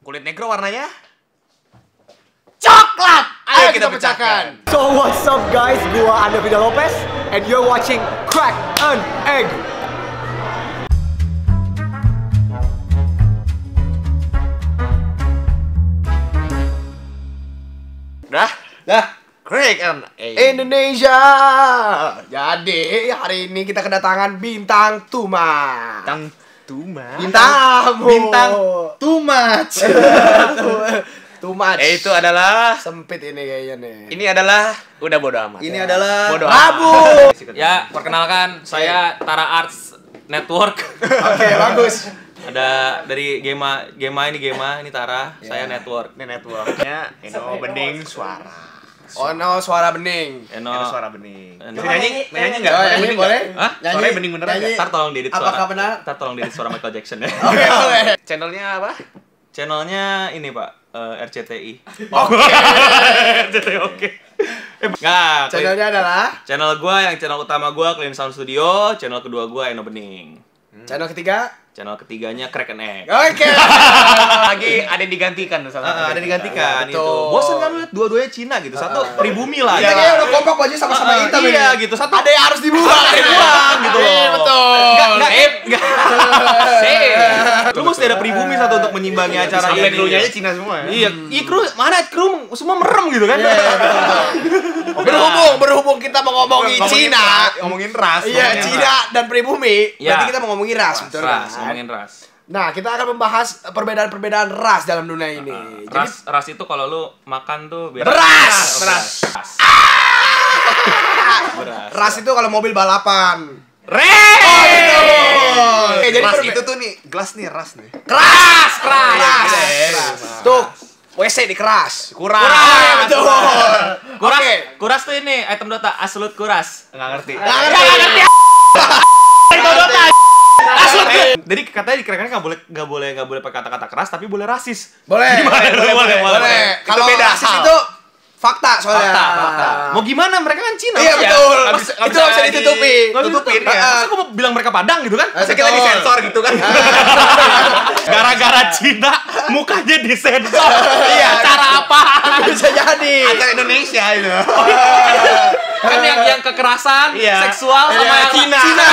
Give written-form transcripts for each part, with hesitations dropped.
Kulit negro warnanya coklat. Ayo kita pecahkan. So what's up guys, gua Anda Vida Lopez and you're watching Crack an Egg. Dah. Crack an Egg Indonesia. Jadi hari ini kita kedatangan bintang Tuma. Bintang Tuma. Bintang too much. Too much. Itu adalah sempit ini kayaknya nih. ini adalah udah bodo amat. Ini adalah bodo Rabu. Ya, perkenalkan saya Tara Arts Network. Oke, bagus. Ada dari Gema ini Tara, saya Network. Ini networknya Eno Bening Suara. Oh no, suara bening. Eno. Ini suara bening. Eno. Nyanyi enggak? Oh, Suara nyanyi bening boleh? nggak? Hah? Suaranya bening beneran Nyanyi. enggak? Ntar tolong diedit suara. Apakah benar? Ntar tolong diedit suara Michael Jackson ya. Oke, boleh. Channelnya apa? Channelnya ini Pak, RCTI. Oke. RCTI oke. Nggak, Channelnya adalah channel gua yang channel utama gua Clean Sound Studio, channel kedua gua Eno Bening. channel ketiga. Channel ketiganya Crack an Egg. Oke. Lagi ada yang digantikan tuh Ada digantikan Betul. itu. Bosan kan lihat dua-duanya Cina gitu. Satu pribumi lah. Iya, ya. kayaknya udah kompak baju sama-sama hitam ini. Iya gitu. Satu Ada yang harus dibuang. dibuang gitu loh. Iya, betul. Enggak. Lu mesti ada pribumi satu untuk menyimbangi acara Sampai ini. krunya aja Cina semua ya. Iya, kru mana kru semua merem gitu kan. Berhubung kita mau ngomongin Cina. Ngomongin ras. Iya, ngomongin Cina dan pribumi. Iya. Berarti kita mau ngomongin ras, betul Ras, kan? ngomongin ras. Nah, kita akan membahas perbedaan-perbedaan ras dalam dunia ini. Jadi Ras itu kalau lu makan tuh biar Beras! Beras. ras itu kalau mobil balapan. Re! Oke, jadi ras itu tuh nih, gelas nih ras nih. keras. Keras. Tuh, WC dikeras. Kurang. Betul. Kuras, Oke. kuras tuh ini item Dota Absolute Kuras. Enggak ngerti. Nggak ngerti. Jadi katanya di kerennya nggak boleh pakai kata-kata keras tapi boleh rasis. Boleh. Boleh. Kalau beda rasis hal. itu fakta soalnya. Fakta. Mau gimana? Mereka kan Cina. Iya, Mas, ya? betul. Nggak bisa- nggak Itu nggak bisa bisa ditutupi. Nggak bisa Tutupin, ditutup. ya. Masa gue mau bilang mereka Padang gitu kan? Masa kita disensor gitu kan? Gara-gara Cina mukanya disensor. Iya. Cara apa? Bisa jadi. Acara Indonesia itu. Kan yang kekerasan, Iya. seksual sama Iya, yang Cina. Cina.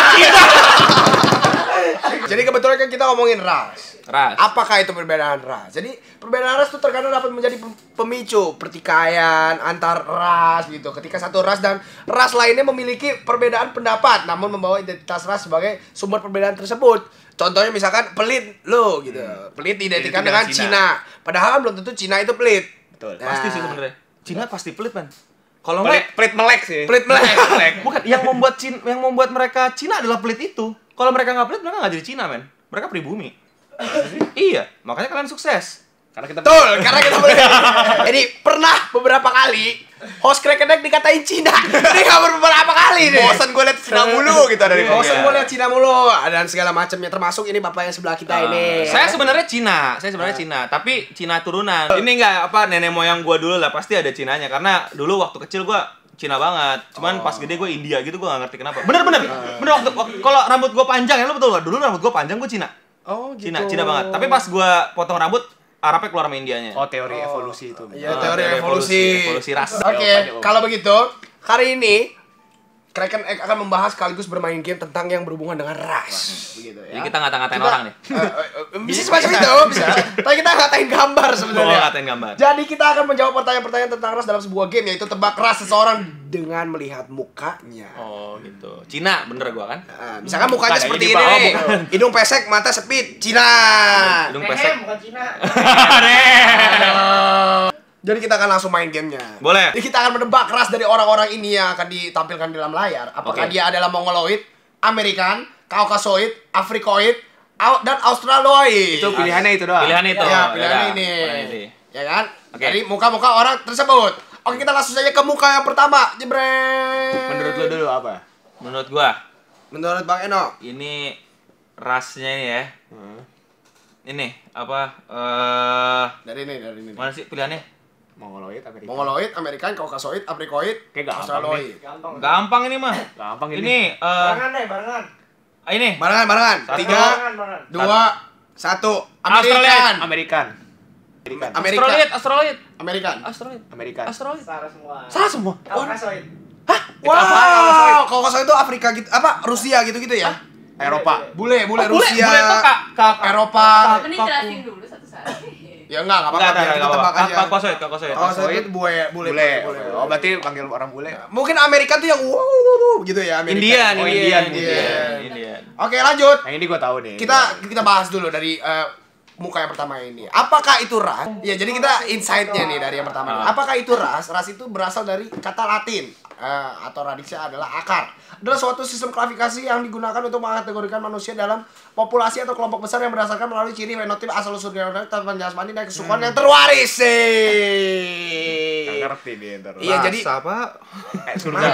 Jadi kebetulan kan kita ngomongin ras. Ras. Apakah itu perbedaan ras? Jadi perbedaan ras itu terkadang dapat menjadi pemicu pertikaian antar ras gitu. Ketika satu ras dan ras lainnya memiliki perbedaan pendapat, namun membawa identitas ras sebagai sumber perbedaan tersebut. Contohnya misalkan pelit lo gitu. Pelit diidentikan dengan Cina. Padahal kan belum tentu Cina itu pelit. Betul. Nah, Pasti sih sebenarnya. Cina pasti pelit, man. Kalau nggak Pelit melek sih. pelit melek. bukan yang membuat mereka Cina adalah pelit itu. Kalau mereka nggak pelit, mereka nggak jadi Cina, men. Mereka pribumi. Iya, makanya kalian sukses. Karena kita Betul, karena kita boleh. Jadi pernah beberapa kali host Crack an Egg dikatain Cina. Ini kabar beberapa kali nih. bosan gue liat Cina mulu gitu dari Bosan gue lihat Cina mulu dan segala macamnya, termasuk ini bapak yang sebelah kita ini. Saya sebenarnya Cina, tapi Cina turunan. Ini nggak apa nenek moyang gua dulu lah, pasti ada Cinanya karena dulu waktu kecil gua Cina banget. Cuman pas gede gua India gitu, gua nggak ngerti kenapa. Bener waktu kalau rambut gua panjang ya, lo betul gak? Dulu rambut gua panjang, gua Cina. Oh, gitu. Cina banget. Tapi pas gua potong rambut, Arabnya keluar sama Indianya. Oh, teori evolusi itu. Iya, teori evolusi. Evolusi ras. Oke, kalau begitu, hari ini Crack an Egg akan membahas sekaligus bermain game tentang yang berhubungan dengan ras. Begitu ya. Jadi kita ngata-ngatain orang nih. Bisa semacam itu, bisa. Tapi kita ngatain gambar sebenarnya. Oh, ngatain gambar. Jadi kita akan menjawab pertanyaan-pertanyaan tentang ras dalam sebuah game, yaitu tebak ras seseorang dengan melihat mukanya. Oh, gitu. Cina, bener gua kan? Nah, misalkan mukanya Bukan, seperti ini ini Pak. Oh, nih. bukan. Hidung pesek, mata sepit, Cina. Hidung pesek. bukan Cina. Jadi kita akan langsung main gamenya. Boleh. Jadi kita akan menebak ras dari orang-orang ini yang akan ditampilkan di dalam layar. Apakah Oke. dia adalah Mongoloid, Amerikan, Kaukasoid, Afrikoid, dan Australoid. Itu pilihannya itu doang. Pilihan itu. Ya, pilihan Yaudah, ini. pilihan ini. Ya kan? Oke. Dari muka-muka orang tersebut. Oke, kita langsung saja ke muka yang pertama. Jebret. Menurut lo dulu apa? Menurut gua, Menurut Bang Eno. ini rasnya ini ya. Ini apa? Dari ini. Mana sih pilihannya? Mongoloid, Amerika. Mongoloid, Amerikan, Kaukasoid, Afrikoid, Kayak gampang Australoid. Gampang ini mah. Gampang ini. Ini Barengan deh, barengan. ini Barengan. Satu. 3, 2, 1. Amerikan. Amerikan. Amerika. Asteroid. Amerikan. Amerika. Asteroid. Salah semua. Kaukasoid. Wow, Kaukasoid itu Afrika gitu, apa Rusia gitu-gitu ya? Eropa. Bule Bule Rusia. itu Eropa. Mending jelasin dulu satu-satu. Ya enggak apa-apa, biar kita tebak aja. Kaukasoid. Kaukasoid itu bule. Oh, berarti panggil orang bule. Mungkin Amerika tuh yang wow gitu ya, Amerika. Indian. Oke, lanjut. Yang ini gua tahu nih. Kita bahas dulu dari muka yang pertama ini. Apakah itu ras? Ya, jadi kita insight-nya nih dari yang pertama. Apakah itu ras? Ras itu berasal dari kata Latin atau radixnya adalah akar. Adalah suatu sistem klasifikasi yang digunakan untuk mengkategorikan manusia dalam populasi atau kelompok besar yang berdasarkan melalui ciri fenotip asal usul genetik jasmani dan kesukuan yang terwaris. Nggak ngerti dia ntar. Iya, jadi apa? Surga.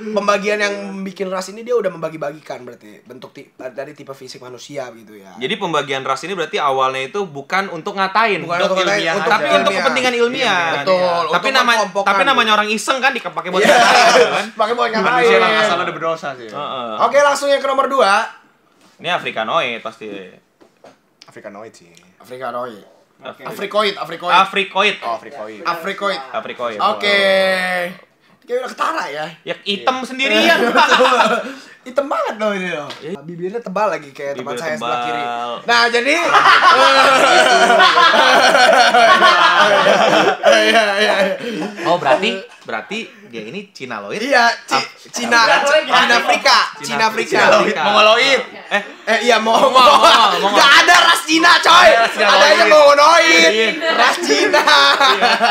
pembagian yang bikin ras ini dia udah membagi-bagikan berarti bentuk dari tipe fisik manusia gitu ya. Jadi pembagian ras ini berarti awalnya itu bukan untuk ngatain, Bukan untuk ngatain, ilmiah untuk tapi aja. untuk ilmiah. kepentingan ilmiah. Betul. Tapi untuk namanya mengelompokkan. orang iseng kan dipakai buat Iya. ngatain, kan? Pakai buat Manusia emang ngatain. asal udah berdosa sih. Heeh. Oke, langsung yang ke nomor 2. Ini Afrikanoid pasti. Afrikanoid sih. Afrikanoid. Oke. Afrikoid. Afrikoid. Oh, Afrikoid. Afrikoid. Afrikoid. Oke. Kayak udah ketara ya. Ya hitam sendirian. Hitam banget loh ini loh. Bibirnya tebal lagi kayak teman Bibir saya sebelah tebal. kiri. Nah, jadi Iya. Oh, berarti dia ini Cinaloid. Iya, Cina Afrika. Cina Mongoloid. Iya, Mongol. Gak ada ras Cina, coy. Adanya Mongoloid. Ras Cina.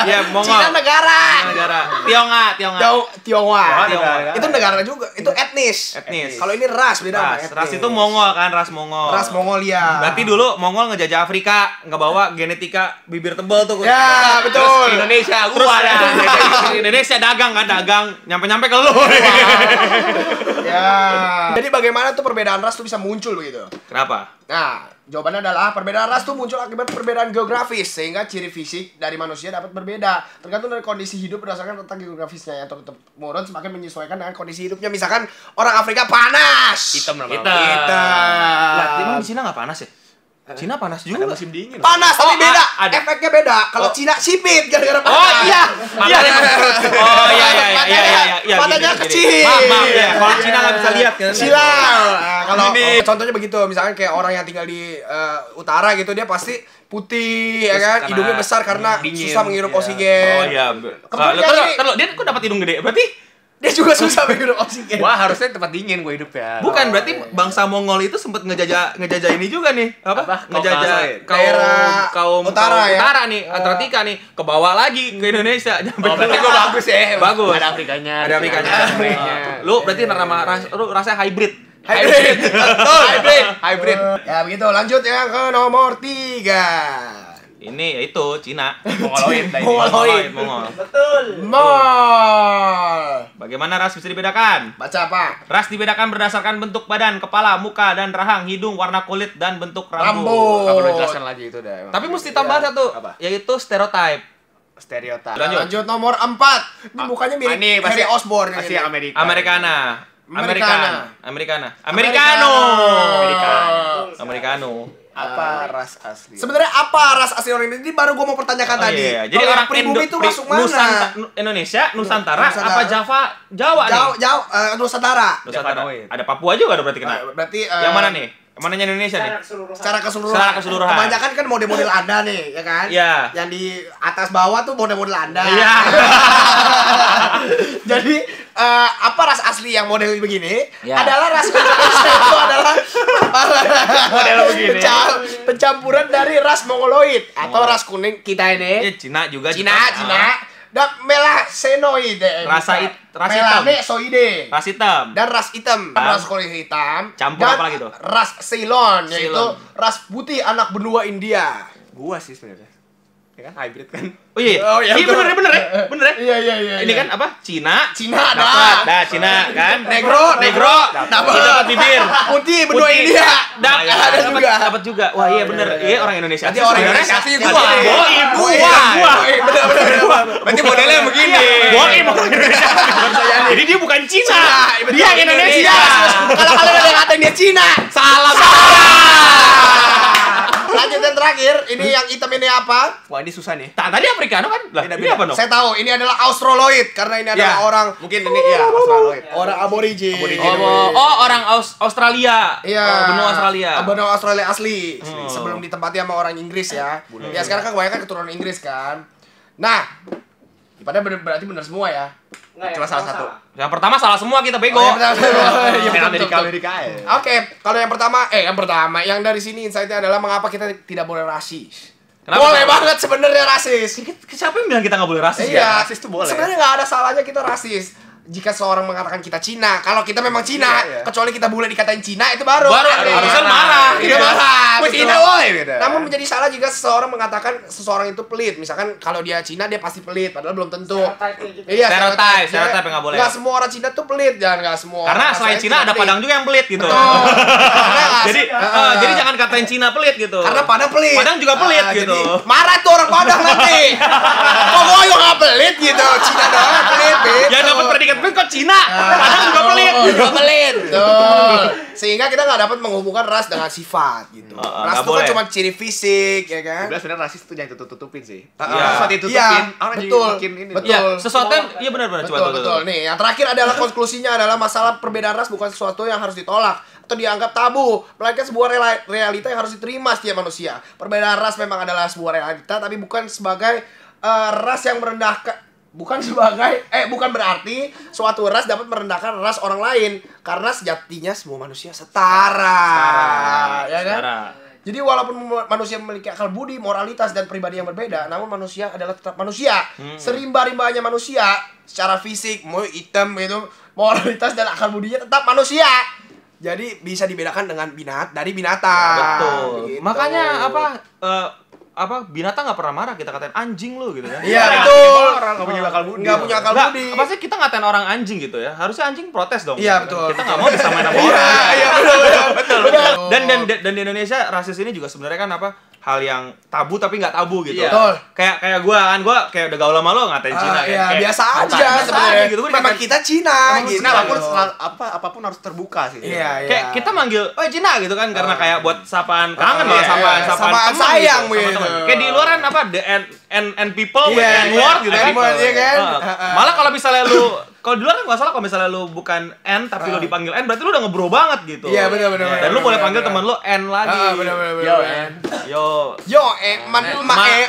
Iya, Mongol. Cina negara. Tionghoa. Tionghoa. negara. Itu negara juga. Itu etnis. Kalau ini ras beda sama etnis. Ras itu Mongol kan, ras Mongol. Ras Mongolia. Berarti dulu Mongol ngejajah Afrika, ngebawa genetika bibir tebal tuh. Ya, betul. Indonesia Terus gua ada. Indonesia dagang, nyampe ke lu. Ya. Jadi bagaimana tuh perbedaan ras tuh bisa muncul begitu? Kenapa? Nah, jawabannya adalah perbedaan ras tuh muncul akibat perbedaan geografis sehingga ciri fisik dari manusia dapat berbeda tergantung dari kondisi hidup berdasarkan letak geografisnya yang turun semakin menyesuaikan dengan kondisi hidupnya. Misalkan orang Afrika panas. Hitam lah. Lah, emang di Cina nggak panas ya? Cina panas juga. Ada musim dingin. Panas tapi beda. ada. Efeknya beda. Kalau Cina sipit gara-gara panas. Oh iya. Oh iya. Matanya Gini. kecil. Maaf ya. Kalau Cina nggak bisa lihat kan. Silau. Nah, kalau Ini. contohnya begitu, misalkan kayak orang yang tinggal di utara gitu, dia pasti putih ya Terus kan, karena hidungnya besar karena dingin, susah menghirup iya. oksigen. Oh iya. Kemudian Kalau dia kok dapat hidung gede? Berarti dia juga susah menghirup oksigen. Wah, harusnya tempat dingin gua hidup ya. bukan, berarti bangsa Mongol itu sempat ngejajah ini juga nih. Apa? Ngejajah Daerah kaum utara ya? utara nih, Antartika nih, ke bawah lagi ke Indonesia. Oh, berarti gua bagus ya. Bagus. Ada Afrikanya. Ada Afrikanya. Lu berarti nama lu rasanya hybrid. Hybrid. Betul. Hybrid. Ya begitu, lanjut yang ke nomor 3. Ini yaitu Cina. Mongoloid. Mongol. Mall. Bagaimana ras bisa dibedakan? Baca apa? Ras dibedakan berdasarkan bentuk badan, kepala, muka, dan rahang, hidung, warna kulit, dan bentuk rambut. Rambut. Apa perlu jelaskan lagi itu dah. Tapi mesti tambah satu, Apa? yaitu stereotype. Stereotip. Lanjut nomor 4. Ini mukanya mirip Ini pasti Harry Osborn Pasti ini. Amerika. Americano. Apa ras asli? Sebenarnya apa ras asli orang ini? Baru gue mau pertanyakan Oh, tadi. iya. Jadi Kalau orang pribumi itu masuk mana? Indonesia, Nusantara, Nusantara. apa Jawa nih? Jauh Nusantara. Nusantara. Javanoid. Ada Papua juga ada berarti kena. Berarti Yang mana nih? Yang mananya Indonesia nih? Secara keseluruhan. Secara keseluruhan. Kebanyakan kan model-model Anda nih, ya kan? Iya. Yang di atas bawah tuh model-model Anda. Iya. Jadi apa ras asli yang model begini Ya. adalah ras Indonesia itu adalah Model begini. pencampuran dari ras Mongoloid atau ras kuning kita ini. Cina juga. Cina dan melasenoid. Ras hitam. Melanesoide. Ras hitam. Dan ras hitam, ras kulit hitam, Campur dan apa lagi tuh? ras Ceylon, yaitu Ceylon. ras putih anak benua India. Gua sih sebenarnya. Ya kan hybrid kan. Oh iya. Oh, iya, Iya betul. bener ya. Iya. Ini kan apa? Cina. Cina Dapat. ada. Dah Cina kan. Negro Dapat. Dapat bibir. Putih benua Putih. India. Ada Ada juga. Dapat juga. Wah, iya bener. Iya orang Indonesia. Berarti orang Sebenarnya Indonesia sih gua. gua. Bener. Berarti modelnya begini. Boim orang Indonesia. Jadi dia bukan Cina. Betul. Dia Indonesia. Kalau kalian ada yang ngatain dia Cina, salah. Lanjut yang terakhir, ini yang hitam ini apa? Wah, ini susah nih. Tadi Africano kan? Lah, ini apa dong? Saya tahu, ini adalah Australoid karena ini adalah orang Mungkin ini ya Australoid. orang aborigin. Orang Australia. Iya. Benua Australia. Benua Australia asli. Sebelum ditempati sama orang Inggris ya. Ya sekarang kan kebanyakan keturunan Inggris kan. Nah, padahal berarti benar semua ya. Cuma salah satu. Yang pertama salah semua kita bego. Oh, yang pertama. Iya, betul, betul. Amerika ya. Oke, kalau yang pertama yang dari sini insight-nya adalah mengapa kita tidak boleh rasis. Kenapa? Boleh banget sebenarnya rasis. Siapa yang bilang kita nggak boleh rasis? Iya, rasis tuh boleh. Sebenarnya nggak ada salahnya kita rasis. Jika seorang mengatakan kita Cina, kalau kita memang Cina, Iya. kecuali kita boleh dikatain Cina itu baru aneh. harusnya marah. Iya, marah. Wih, betul. Cina woi gitu. Namun menjadi salah jika seseorang mengatakan seseorang itu pelit. Misalkan kalau dia Cina dia pasti pelit, padahal belum tentu. Iya, Stereotype yang nggak boleh. Nggak semua orang Cina tuh pelit dan nggak semua. Karena orang selain Australia Cina ada pelit. Padang juga yang pelit gitu. Betul. Karena Jadi jangan katain Cina pelit gitu. karena Padang pelit. Padang juga pelit Jadi gitu. marah tuh orang Padang nanti. Kok gue yang nggak pelit gitu? Cina doang pelit. Yang dapat predikat pelit kok Cina. Padang juga pelit. Juga pelit. Tuh. Sehingga kita nggak dapat menghubungkan ras dengan sifat gitu. Ras nggak itu kan boleh. cuma ciri fisik ya kan. Sebenarnya rasis itu jangan tutup-tutupin sih. Iya. Sesuatu ditutupin, Iya, orang jadi betul. makin ini. Betul. Ya, sesuatu yang iya benar-benar coba Betul. Nih, yang terakhir adalah konklusinya adalah masalah perbedaan ras bukan sesuatu yang harus ditolak atau dianggap tabu, melainkan sebuah realita yang harus diterima setiap manusia. Perbedaan ras memang adalah sebuah realita, tapi bukan sebagai ras yang merendahkan. Bukan berarti suatu ras dapat merendahkan ras orang lain karena sejatinya semua manusia setara. Ya kan? Setara. Jadi walaupun manusia memiliki akal budi, moralitas dan pribadi yang berbeda, namun manusia adalah tetap manusia. Serimba-rimbanya manusia secara fisik, mau hitam gitu, moralitas dan akal budinya tetap manusia. Jadi bisa dibedakan dengan dari binatang. Betul. Gitu. Makanya binatang nggak pernah marah kita katain anjing lu gitu kan. Iya, betul. Orang nggak punya akal budi. Nggak punya akal Nggak, budi. pasti kita ngatain orang anjing gitu ya. Harusnya anjing protes dong. Iya, gitu betul. kan. Kita nggak mau disamain sama orang. Iya, betul. Dan di Indonesia rasis ini juga sebenarnya kan hal yang tabu tapi nggak tabu gitu. Iya. Betul. Kayak gua kayak udah gaul sama lo ngatain Cina Iya, kayak biasa aja biasa sebenarnya. gitu. Gua Memang dikatain- kita Cina gitu. Cina apapun harus terbuka sih. Iya. Kayak kita manggil, "Oh, Cina" gitu kan karena kayak buat sapaan kangen lah, Iya, sapaan sapaan teman sayang gitu, sama gitu. teman. Kayak di luar kan the and people with Iya, and word gitu kan. iya kan? Malah kalau misalnya kalau di luar kan nggak salah kalau misalnya lu bukan N tapi lu dipanggil N berarti lu udah ngebro banget gitu. Iya, benar. Dan lu boleh panggil teman lu N lagi. Benar. Yo, N. Yo. Mae.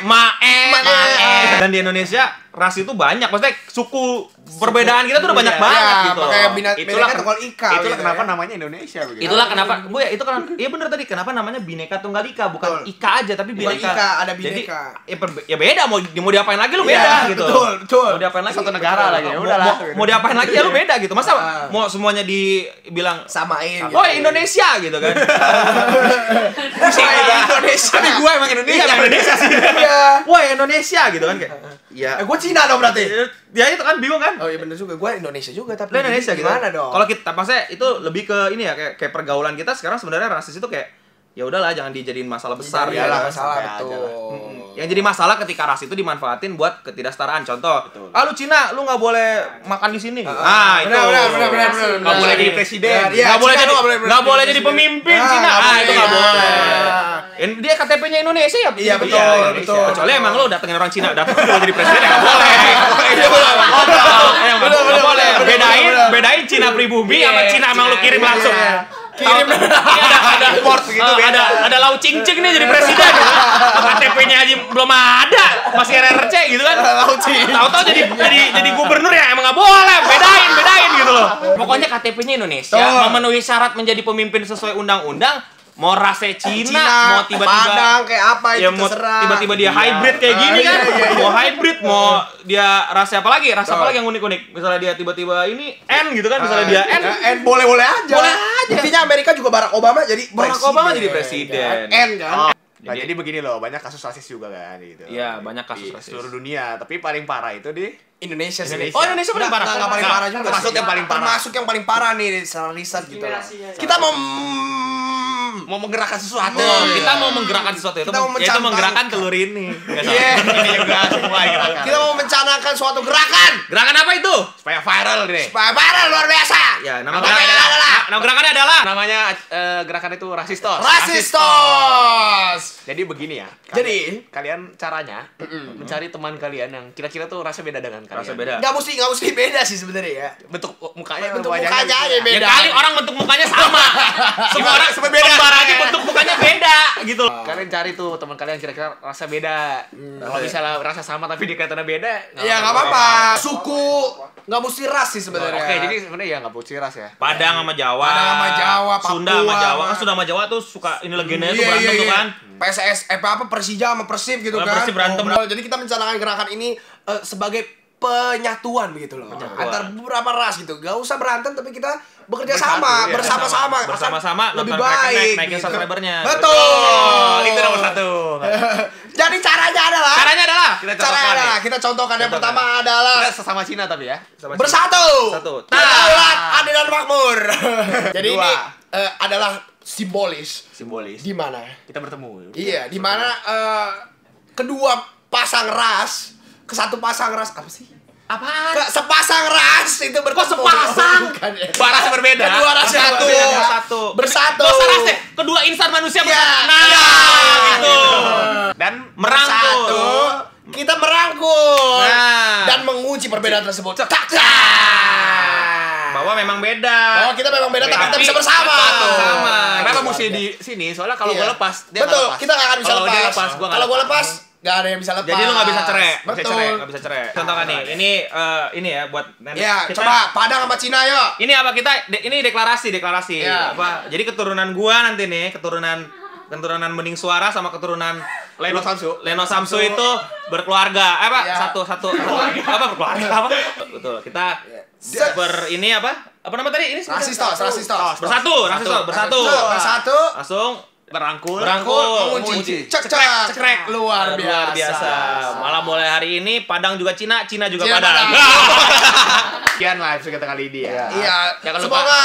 Dan di Indonesia ras itu banyak, maksudnya suku perbedaan kita tuh udah banyak banget Iya, gitu. makanya Itulah bineka tunggal ika. Itulah gitu kenapa ya. namanya Indonesia begitu. Itulah kenapa, Bu ya, itu kan iya bener tadi kenapa namanya Bhinneka Tunggal Ika, bukan Betul. Ika aja tapi Bukan Bhinneka. Ika, ada Jadi Bhinneka. ya beda mau diapain lagi lu Iya, beda gitu. betul. Mau diapain lagi Satu negara lagi, ya Mau- udahlah. Mau diapain lagi ya lu beda gitu. Masa mau semuanya dibilang Samain. oh Indonesia gitu kan. Pusing Indonesia. Tapi gue emang Indonesia. Iya, Indonesia sih. Iya. Wah, Indonesia gitu kan kayak. Ya. Gue Cina dong berarti. Ya itu kan bingung kan? Oh iya bener juga, gue Indonesia juga tapi Lu Indonesia gitu. gimana dong? Kalau kita maksudnya itu lebih ke ini ya kayak pergaulan kita sekarang sebenarnya rasis itu kayak ya udahlah jangan dijadiin masalah besar Iya ya. lah, masalah santai aja betul. Yang jadi masalah ketika ras itu dimanfaatin buat ketidaksetaraan. Contoh, lu Cina, lu nggak boleh makan di sini. Nah, itu. Benar. Nggak boleh jadi presiden. Iya, Nggak boleh Cina jadi tuh nggak boleh jadi pemimpin Cina. Ah, itu nggak boleh. Dia KTP-nya Indonesia ya. Iya, betul, Indonesia. betul. Kecuali emang lu datengin orang Cina, datang lu jadi presiden ya nggak boleh. Iya, benar. Nggak boleh. benar. Bedain Cina pribumi Iya, sama Cina emang lu kirim Cina, langsung. iya. Kirim. ada import gitu beda. Ada Lau Cing-Cing nih jadi presiden. KTP-nya aja belum ada, masih RRC gitu kan. Lau Cing. Tahu-tahu jadi gubernur ya emang nggak boleh. Bedain gitu loh. Pokoknya KTP-nya Indonesia, memenuhi syarat menjadi pemimpin sesuai undang-undang. Mau rasnya Cina, mau tiba-tiba Padang kayak apa ya itu mau terserah. tiba-tiba dia hybrid kayak gini kan. Iya. Mau hybrid, mau dia rasa apa lagi? Rasa apa lagi yang unik-unik? Misalnya dia tiba-tiba ini N gitu kan, misalnya dia N. boleh aja. Boleh aja. Intinya Amerika juga Barack Obama jadi Barack Obama jadi presiden. N kan. Nah, jadi begini loh, banyak kasus rasis juga kan gitu. Iya, banyak kasus Di rasis. seluruh dunia, tapi paling parah itu di Indonesia sih. Indonesia. Oh, Indonesia paling parah. Nggak paling parah juga. termasuk sih. yang paling parah. Termasuk yang paling parah nih secara riset gitu. Kita mau menggerakkan sesuatu. Kita mau menggerakkan sesuatu itu, Kita mau yaitu mencantang. menggerakkan telur ini. Iya. Ini juga semua gerakan. Kita mau mencanangkan suatu gerakan Gerakan apa itu? Supaya viral deh. supaya viral luar biasa. Ya, Namanya adalah Nama gerakannya adalah Namanya gerakan itu rasistos. Rasistos. Jadi begini ya. Kalian caranya mencari teman kalian yang kira-kira tuh rasa beda dengan kalian. rasa beda. Nggak mesti beda sih sebenarnya ya. Bentuk mukanya, Bentuk wajahnya mukanya aja gitu. Ya beda. kali orang bentuk mukanya sama. Semua orang Semua beda. kembar aja bentuk mukanya beda gitu. Kalian cari tuh teman kalian kira-kira rasa beda. Kalau misalnya rasa sama tapi dikatakan beda, Ya nggak apa-apa. Suku nggak mesti ras sih sebenarnya. Oke, jadi sebenarnya ya nggak mesti ras ya. Padang sama Jawa. Padang sama Jawa, Sunda Papua, sama Jawa. Kan sama- Sunda sama Jawa tuh suka ini legendanya tuh berantem tuh kan. PSS apa Persija sama Persib gitu kan. Persib berantem. Ngobrol. Jadi kita mencanangkan gerakan ini sebagai penyatuan begitu loh. Antar beberapa ras gitu. Gak usah berantem tapi kita bekerja Bersatu, sama, ya. bersama-sama. akan Bersama-sama lebih nonton Crack and baik. Egg, naikin gitu. subscribernya. Betul. Itu nomor satu. Jadi caranya adalah kita contohkan yang pertama adalah Kita sesama Cina tapi ya. bersatu. Satu. Berdaulat, adil dan makmur. Jadi Dua. ini adalah simbolis Simbolis. di mana? Kita bertemu. Iya, di mana kedua pasang ras ke satu pasang ras apa sih? Apaan? Sepasang ras itu bertemu. sepasang? Bukan, ya. Dua ras berbeda. Kedua ras yang Satu. berbeda. Satu. Bersatu. Gak usah ras deh. Kedua insan manusia Ya. bersatu. Nah, Ya. gitu. Dan Merangkul. Bersatu, kita merangkul Nah. dan menguji perbedaan tersebut. Bahwa memang beda. Bahwa kita memang beda tapi kita bisa bersama. Bersama. Kenapa Gitu. mesti di sini? Soalnya kalau Iya. gue lepas, dia nggak Betul, lepas. kita nggak akan bisa Kalau lepas. dia lepas, gua nggak Kalau gue lepas, nggak ada yang bisa lepas. Jadi lu nggak bisa cerai. Betul. Nggak bisa cerai. Contoh kan nih, ini ya buat nenek. Ya, coba Padang sama Cina yuk. Ini apa kita? Ini deklarasi. Ya. Apa? Jadi keturunan gua nanti nih, keturunan Bening Suara sama keturunan Leno Samsu. Leno Samsu itu berkeluarga. Apa? Ya. Satu apa berkeluarga apa? Betul. Kita ini apa? Apa nama tadi? Ini Rasistos. Bersatu. Langsung Berangkul. Mengunci. Cekrek. Luar biasa. Malah mulai hari ini Padang juga Cina juga Cina, Padang. Sekian live kita kali ini ya. Iya, Jangan lupa. semoga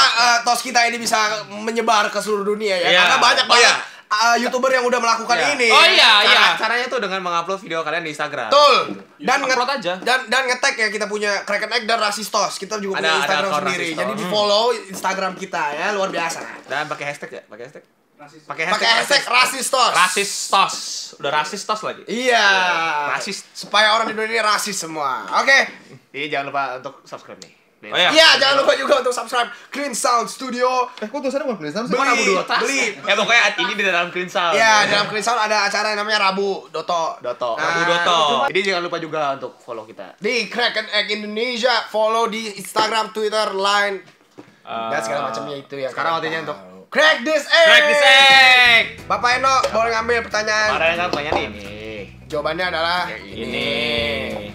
tos kita ini bisa menyebar ke seluruh dunia ya. Iya. Karena banyak Oh, iya. YouTuber yang udah melakukan Iya. ini. Oh iya. Caranya tuh dengan mengupload video kalian di Instagram. Betul. Dan Upload aja. Dan nge-tag ya kita punya Crack and Egg dan Rasistos. Kita juga punya Ada Instagram akun sendiri. Rasistos. Jadi di-follow Instagram kita ya, luar biasa. Dan pakai hashtag ya? Pakai hashtag? Pakai hashtag Rasistos. Rasistos. Udah rasistos lagi. Iya. Rasis. Supaya orang di dunia ini rasis semua. Oke. Jadi jangan lupa untuk subscribe nih. Oh iya. Iya, jangan lupa juga untuk subscribe Clean Sound Studio. Kok tulisannya bukan tulisan sih? Beli. Ya pokoknya ini di dalam Clean Sound. Ya, dalam Clean Sound ada acara yang namanya Rabu Doto. Doto. Rabu Doto. Jadi jangan lupa juga untuk follow kita. Di Crack and Egg Indonesia, follow di Instagram, Twitter, Line, dan segala macamnya itu ya. Sekarang waktunya untuk Crack This Egg. Crack this egg. Bapak Eno boleh ngambil pertanyaan. Ada yang kan tanya nih ini. Jawabannya adalah Ini.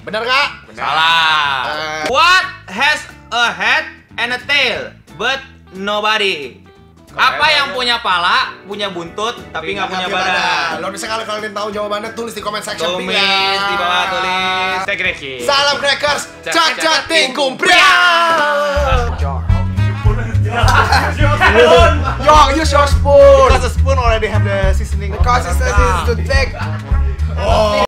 benar nggak? Salah. What has a head and a tail but nobody? Apa yang punya pala, punya buntut, tapi nggak punya badan? Lo bisa kalau kalian tahu jawabannya tulis di comment section. Tulis Pia. di bawah, tulis. Saya Greki. Salam Crackers, cacat tingkum pria. Yo, use your spoon. Because the spoon already have the seasoning. Because it's easy to take. Oh.